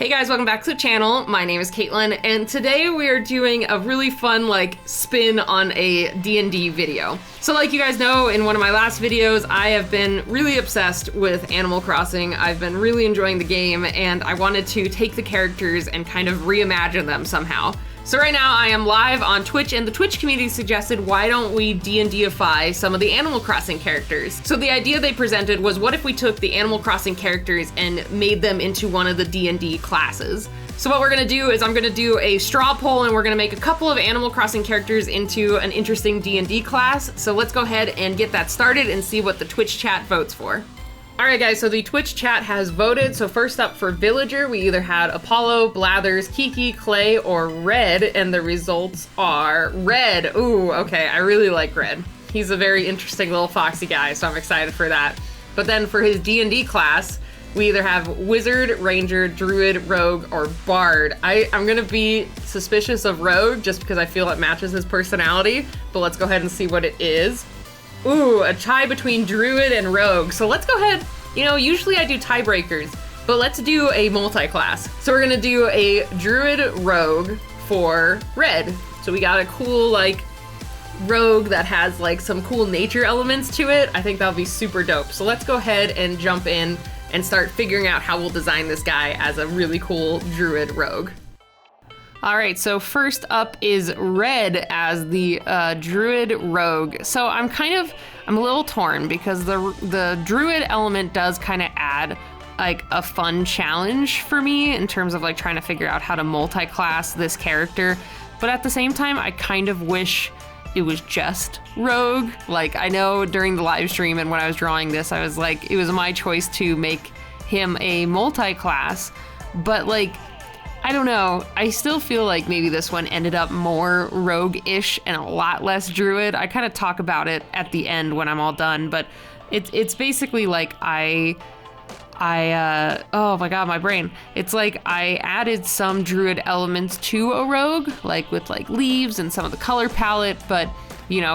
Hey guys, welcome back to the channel. My name is Katelyn, and today we are doing a really fun, spin on a D&D video. So like you guys know, in one of my last videos, I have been really obsessed with Animal Crossing. I've been really enjoying the game, and I wanted to take the characters and kind of reimagine them somehow. So right now I am live on Twitch, and the Twitch community suggested, why don't we D&Dify some of the Animal Crossing characters? So the idea they presented was, what if we took the Animal Crossing characters and made them into one of the D&D classes? So what we're gonna do is I'm gonna do a straw poll, and we're gonna make a couple of Animal Crossing characters into an interesting D&D class. So let's go ahead and get that started and see what the Twitch chat votes for. Alright guys, so the Twitch chat has voted. So first up for Villager, we either had Apollo, Blathers, Kiki, Clay, or Red, and the results are Red. Ooh, okay, I really like Red. He's a very interesting little foxy guy, so I'm excited for that. But then for his D&D class, we either have Wizard, Ranger, Druid, Rogue, or Bard. I'm gonna be suspicious of Rogue just because I feel it matches his personality, but let's go ahead and see what it is. Ooh, a tie between Druid and Rogue. So let's go ahead, usually I do tiebreakers, but let's do a multi-class. So we're gonna do a Druid Rogue for Red. So we got a cool, Rogue that has, some cool nature elements to it. I think that'll be super dope. So let's go ahead and jump in and start figuring out how we'll design this guy as a really cool Druid Rogue. All right, so first up is Red as the Druid Rogue. So I'm a little torn because the Druid element does kind of add a fun challenge for me in terms of trying to figure out how to multi-class this character. But at the same time, I kind of wish it was just Rogue. I know during the live stream and when I was drawing this, I was it was my choice to make him a multi-class, but I don't know. I still feel like maybe this one ended up more rogue-ish and a lot less druid. I kind of talk about it at the end when I'm all done, but it's basically oh my god, my brain. It's I added some druid elements to a rogue, with leaves and some of the color palette, but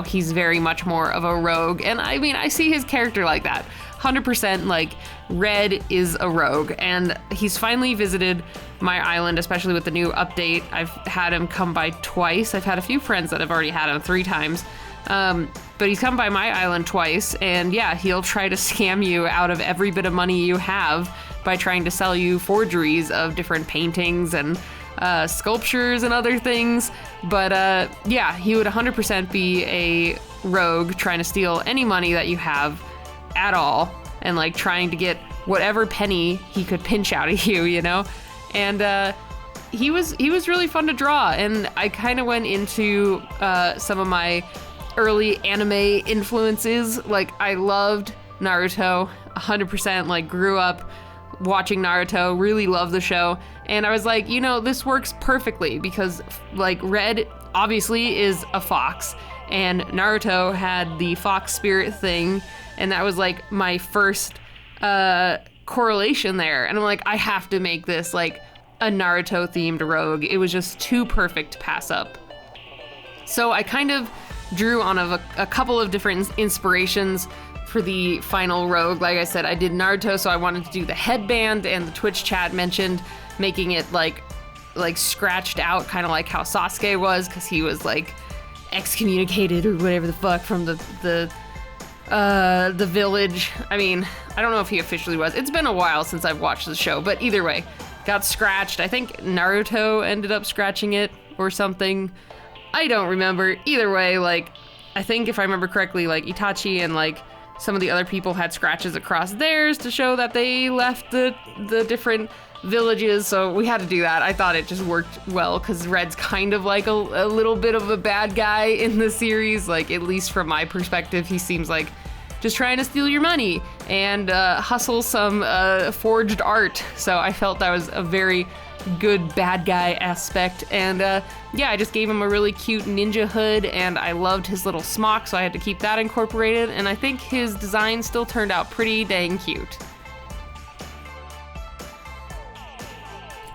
he's very much more of a rogue. And I mean, I see his character like that. 100% Red is a rogue, and he's finally visited my island, especially with the new update. I've had him come by twice. I've had a few friends that have already had him 3 times, but he's come by my island twice, and yeah, he'll try to scam you out of every bit of money you have by trying to sell you forgeries of different paintings and sculptures and other things. But yeah, he would 100% be a rogue trying to steal any money that you have at all, and trying to get whatever penny he could pinch out of you, And he was really fun to draw, and I kind of went into some of my early anime influences. I loved Naruto 100%, grew up watching Naruto, really loved the show, and I was this works perfectly because Red obviously is a fox, and Naruto had the fox spirit thing, and that was my first correlation there. And I'm I have to make this a Naruto themed rogue. It was just too perfect to pass up. So I kind of drew on a couple of different inspirations for the final rogue. Like I said, I did Naruto, so I wanted to do the headband, and the Twitch chat mentioned making it scratched out, kind of like how Sasuke was, because he was excommunicated or whatever the fuck from the village. I mean, I don't know if he officially was. It's been a while since I've watched the show, but either way, got scratched. I think Naruto ended up scratching it or something. I don't remember. Either way, I think if I remember correctly, Itachi and some of the other people had scratches across theirs to show that they left the different villages, so we had to do that. I thought it just worked well because Red's kind of a little bit of a bad guy in the series. At least from my perspective, he seems just trying to steal your money and hustle some forged art. So I felt that was a very good bad guy aspect, and yeah, I just gave him a really cute ninja hood, and I loved his little smock, so I had to keep that incorporated, and I think his design still turned out pretty dang cute.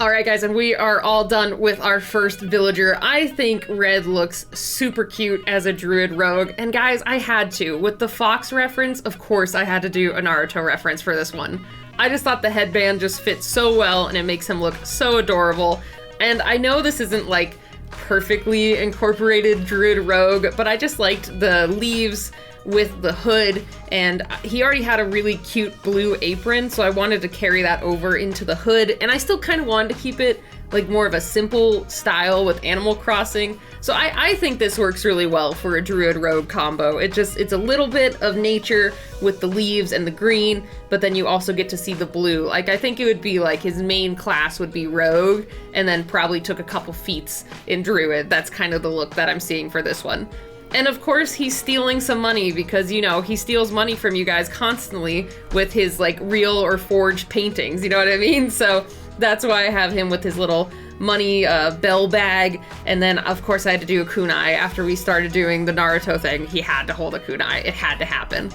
Alright guys, and we are all done with our first villager. I think Red looks super cute as a druid rogue, and guys, I had to. With the fox reference, of course I had to do a Naruto reference for this one. I just thought the headband just fits so well and it makes him look so adorable. And I know this isn't like perfectly incorporated Druid Rogue, but I just liked the leaves with the hood, and he already had a really cute blue apron, so I wanted to carry that over into the hood, and I still kind of wanted to keep it like more of a simple style with Animal Crossing. So I think this works really well for a Druid Rogue combo. It's a little bit of nature with the leaves and the green, but then you also get to see the blue. Like, I think it would be like his main class would be Rogue, and then probably took a couple feats in Druid. That's kind of the look that I'm seeing for this one. And of course, he's stealing some money because, you know, he steals money from you guys constantly with his like real or forged paintings, you know what I mean? So that's why I have him with his little money bell bag. And then of course I had to do a kunai. After we started doing the Naruto thing, he had to hold a kunai. It had to happen.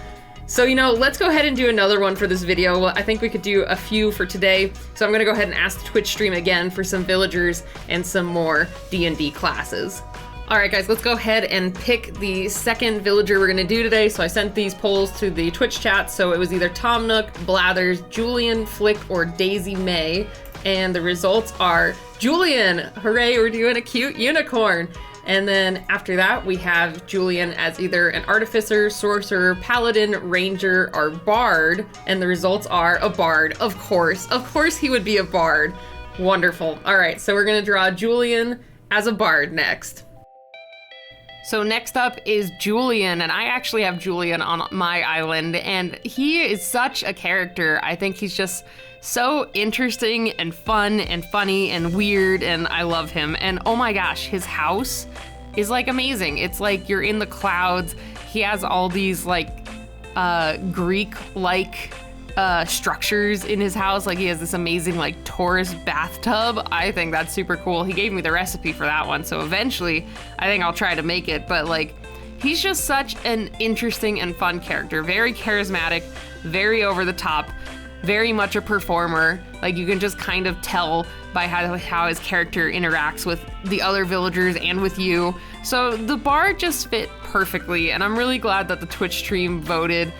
So, you know, let's go ahead and do another one for this video. Well, I think we could do a few for today. So I'm gonna go ahead and ask the Twitch stream again for some villagers and some more D&D classes. All right, guys, let's go ahead and pick the second villager we're gonna do today. So I sent these polls to the Twitch chat. So it was either Tom Nook, Blathers, Julian, Flick, or Daisy May. And the results are Julian. Hooray, we're doing a cute unicorn. And then after that, we have Julian as either an artificer, sorcerer, paladin, ranger, or bard. And the results are a bard, of course. Of course he would be a bard. Wonderful. All right, so we're gonna draw Julian as a bard next. So next up is Julian, and I actually have Julian on my island, and he is such a character. I think he's just so interesting and fun and funny and weird, and I love him. And oh my gosh, his house is like amazing. It's like you're in the clouds. He has all these like Greek-like structures in his house. Like he has this amazing like Taurus bathtub. I think that's super cool. He gave me the recipe for that one, so eventually I think I'll try to make it. But like, he's just such an interesting and fun character. Very charismatic, very over the top, very much a performer. Like you can just kind of tell by how his character interacts with the other villagers and with you. So the bard just fit perfectly, and I'm really glad that the Twitch stream voted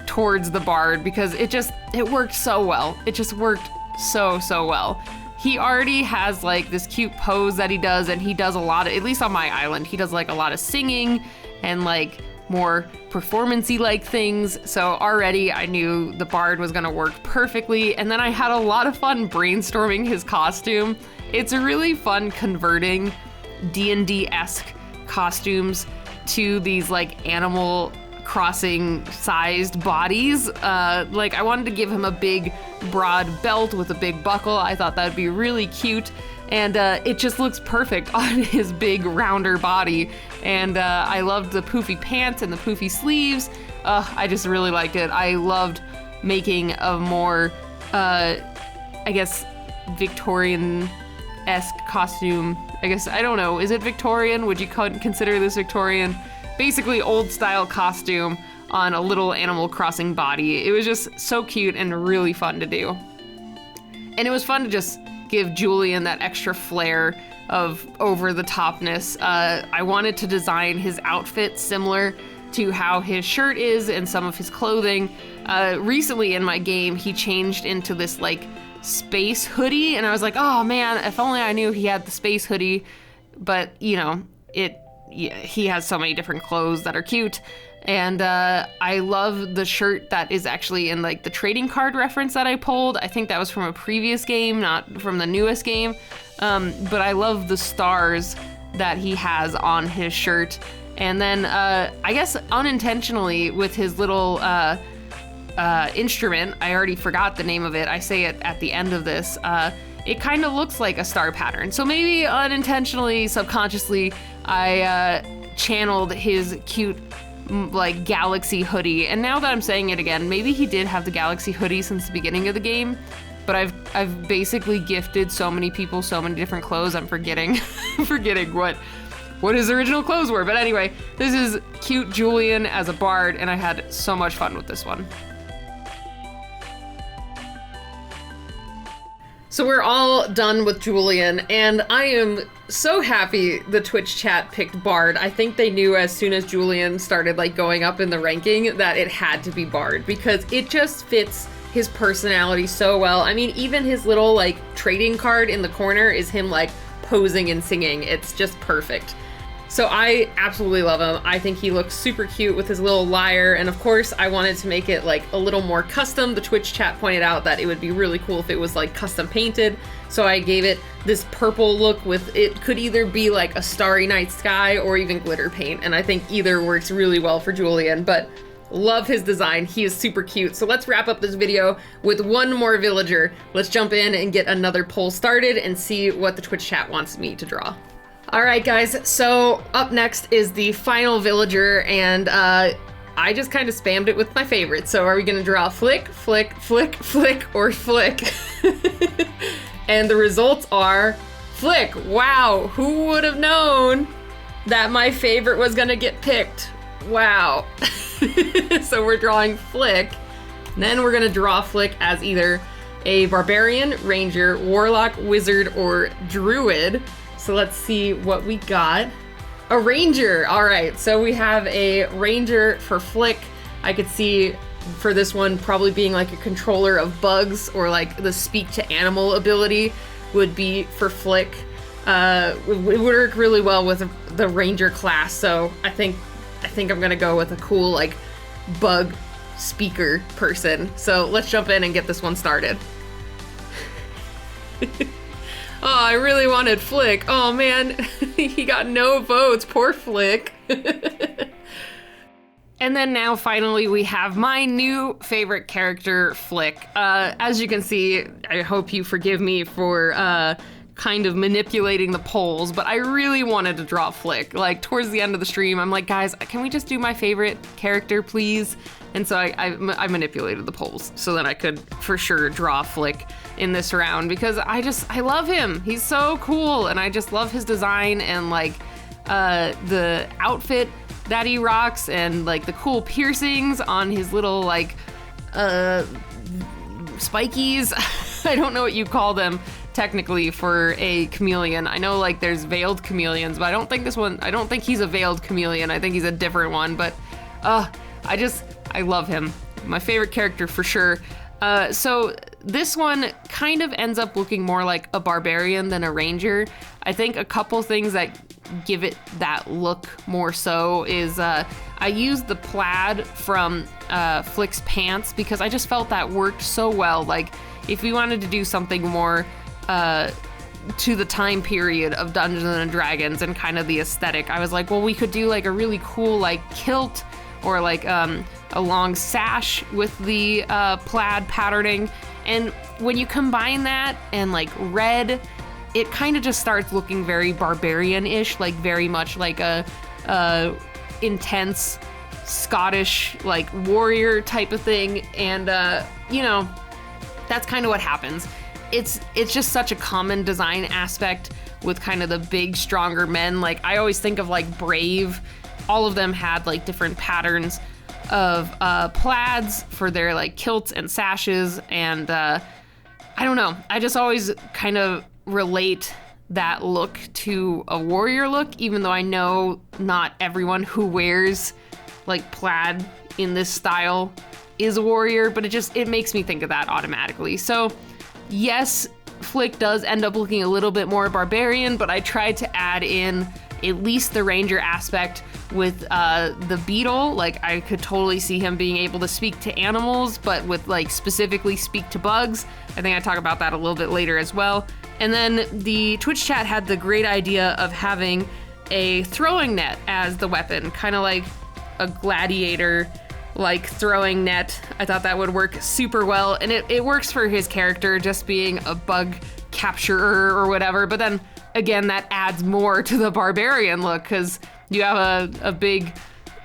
towards the bard because it worked so well. It just worked so well. He already has like this cute pose that he does, and he does a lot of, at least on my island, he does like a lot of singing and like more performance-y like things. So already I knew the bard was gonna work perfectly, and then I had a lot of fun brainstorming his costume. It's really fun converting D&D-esque costumes to these like Animal Crossing sized bodies. Like I wanted to give him a big broad belt with a big buckle. I thought that would be really cute, and it just looks perfect on his big rounder body. And I loved the poofy pants and the poofy sleeves. I just really liked it. I loved making a more I guess Victorian-esque costume. I guess, I don't know, is it Victorian? Would you consider this Victorian? Basically old style costume on a little Animal Crossing body. It was just so cute and really fun to do. And it was fun to just give Julian that extra flair of over the topness. I wanted to design his outfit similar to how his shirt is and some of his clothing. Recently in my game, he changed into this like space hoodie, and I was like, oh man, if only I knew he had the space hoodie. But you know, he has so many different clothes that are cute. And I love the shirt that is actually in like the trading card reference that I pulled. I think that was from a previous game, not from the newest game. But I love the stars that he has on his shirt. And then I guess unintentionally with his little instrument, I already forgot the name of it. I say it at the end of this. It kind of looks like a star pattern. So maybe unintentionally, subconsciously, I channeled his cute like galaxy hoodie. And now that I'm saying it again, maybe he did have the galaxy hoodie since the beginning of the game, but I've basically gifted so many people so many different clothes, I'm forgetting what his original clothes were. But anyway, this is cute Julian as a bard, and I had so much fun with this one. So we're all done with Julian, and I am so happy the Twitch chat picked Bard. I think they knew as soon as Julian started like going up in the ranking that it had to be Bard, because it just fits his personality so well. I mean, even his little like trading card in the corner is him like posing and singing. It's just perfect. So I absolutely love him. I think he looks super cute with his little lyre, and of course I wanted to make it like a little more custom. The Twitch chat pointed out that it would be really cool if it was like custom painted, so I gave it this purple look with, it could either be like a starry night sky or even glitter paint, and I think either works really well for Julian, but love his design. He is super cute. So let's wrap up this video with one more villager. Let's jump in and get another poll started and see what the Twitch chat wants me to draw. Alright guys, so up next is the final villager, and I just kind of spammed it with my favorite. So are we gonna draw flick, flick, flick, flick, or flick? And the results are flick. Wow, who would have known that my favorite was gonna get picked? Wow. So we're drawing flick, and then we're gonna draw flick as either a barbarian, ranger, warlock, wizard, or druid. So let's see what we got. A ranger. All right, so we have a ranger for flick. I could see for this one probably being like a controller of bugs, or like the speak to animal ability would be for flick. It would work really well with the ranger class. So I think I'm gonna go with a cool like bug speaker person. So let's jump in and get this one started. Oh, I really wanted Flick. Oh man, he got no votes. Poor Flick. And then now finally we have my new favorite character, Flick. As you can see, I hope you forgive me for kind of manipulating the polls, but I really wanted to draw Flick. Like towards the end of the stream, I'm like, guys, can we just do my favorite character, please? And so I manipulated the polls so that I could for sure draw Flick in this round, because I love him. He's so cool, and I just love his design and like the outfit that he rocks, and like the cool piercings on his little like spikies. I don't know what you call them technically for a chameleon. I know like there's veiled chameleons, but I don't think he's a veiled chameleon. I think he's a different one, but I love him. My favorite character for sure. So this one kind of ends up looking more like a barbarian than a ranger. I think a couple things that give it that look more so is I used the plaid from Flick's pants because I just felt that worked so well. Like if we wanted to do something more to the time period of Dungeons and Dragons and kind of the aesthetic, I was like, well, we could do like a really cool like kilt or like a long sash with the plaid patterning. And when you combine that and like red, it kind of just starts looking very barbarian-ish, like very much like a intense Scottish like warrior type of thing. And you know, that's kind of what happens. It's just such a common design aspect with kind of the big, stronger men. Like I always think of like Brave. All of them had like different patterns of plaids for their like kilts and sashes, and I don't know, I just always kind of relate that look to a warrior look, even though I know not everyone who wears like plaid in this style is a warrior, but it makes me think of that automatically. So yes, Flick does end up looking a little bit more barbarian, but I tried to add in at least the ranger aspect with the beetle. Like I could totally see him being able to speak to animals, but with like specifically speak to bugs. I think I talk about that a little bit later as well. And then the Twitch chat had the great idea of having a throwing net as the weapon, kind of like a gladiator like throwing net. I thought that would work super well, and it works for his character just being a bug capturer or whatever. But then again, that adds more to the barbarian look because you have a big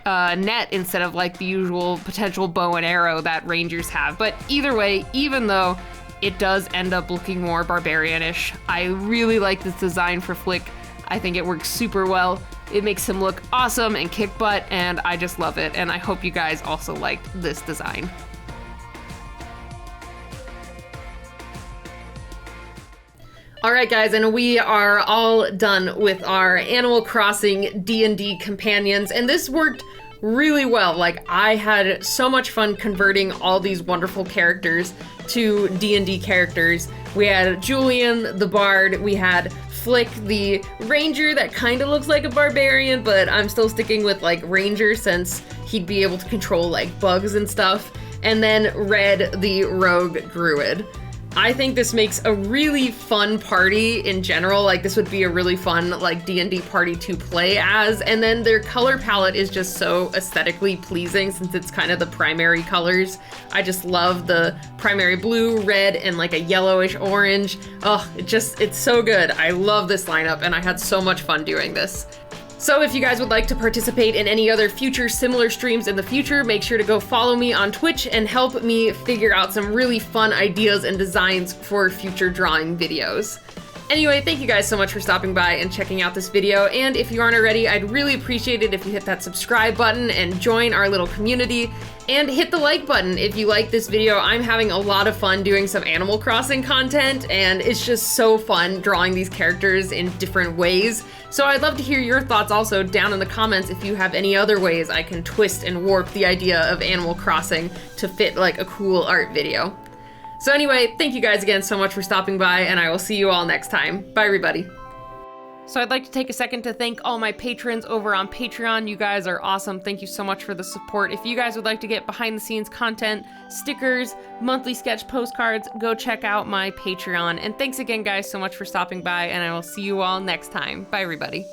net instead of like the usual potential bow and arrow that rangers have. But either way, even though it does end up looking more barbarian-ish, I really like this design for Flick. I think it works super well. It makes him look awesome and kick butt, and I just love it. And I hope you guys also liked this design. All right, guys, and we are all done with our Animal Crossing D&D companions, and this worked really well. Like, I had so much fun converting all these wonderful characters to D&D characters. We had Julian, the bard. We had Flick, the ranger that kind of looks like a barbarian, but I'm still sticking with like ranger since he'd be able to control like bugs and stuff. And then Red, the rogue druid. I think this makes a really fun party in general. Like, this would be a really fun like D&D party to play as. And then their color palette is just so aesthetically pleasing since it's kind of the primary colors. I just love the primary blue, red, and like a yellowish orange. Oh, it's so good. I love this lineup and I had so much fun doing this. So if you guys would like to participate in any other future similar streams in the future, make sure to go follow me on Twitch and help me figure out some really fun ideas and designs for future drawing videos. Anyway, thank you guys so much for stopping by and checking out this video, and if you aren't already, I'd really appreciate it if you hit that subscribe button and join our little community, and hit the like button if you like this video. I'm having a lot of fun doing some Animal Crossing content, and it's just so fun drawing these characters in different ways. So I'd love to hear your thoughts also down in the comments if you have any other ways I can twist and warp the idea of Animal Crossing to fit like a cool art video. So anyway, thank you guys again so much for stopping by, and I will see you all next time. Bye, everybody. So I'd like to take a second to thank all my patrons over on Patreon. You guys are awesome. Thank you so much for the support. If you guys would like to get behind the scenes content, stickers, monthly sketch postcards, go check out my Patreon. And thanks again, guys, so much for stopping by, and I will see you all next time. Bye, everybody.